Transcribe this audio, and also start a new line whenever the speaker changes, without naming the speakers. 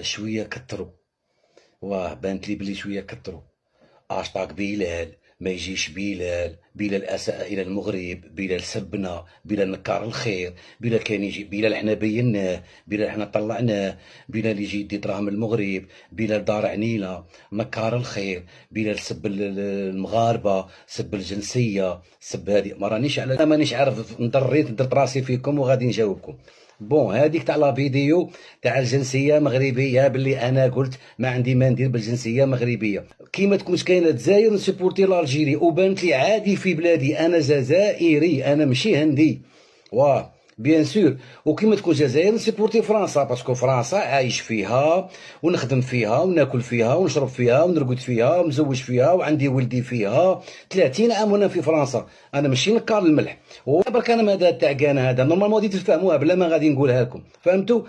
شويه كثروا. واه بانت لي بلي شويه كثروا. اشطاق بلال، ما يجيش بلال، بلال اساء الى المغرب، بلال سبنا، بلال نكار الخير، بلال كان يجي، بلال احنا بيناه، بلال احنا طلعناه، بلال يجي يدي دراهم المغرب، بلال دار عنينا، نكار الخير، بلال سب المغاربه، سب الجنسيه، سب هذه. ما رانيش على، انا مانيش عارف، نضريت درت راسي فيكم وغادي نجاوبكم. بون هذيك تاع لا فيديو تاع الجنسيه مغربيه، باللي انا قلت ما عندي ما ندير بالجنسيه مغربيه. كيما تكونش كاينه الجزائر نسبورتي لالجيري، وبانت لي عادي في بلادي، انا جزائري، انا ماشي هندي. واه بيان سور. وكيما تكون الجزائر نسيبورتي فرنسا، باسكو فرنسا عايش فيها ونخدم فيها وناكل فيها ونشرب فيها ونرقد فيها ومزوج فيها وعندي ولدي فيها 30 عام وانا في فرنسا. انا ماشي نكار الملح. وبرك انا هذا تاع كان هذا نورمالمون غادي تفهموها بلا ما غادي نقولها لكم، فهمتوا؟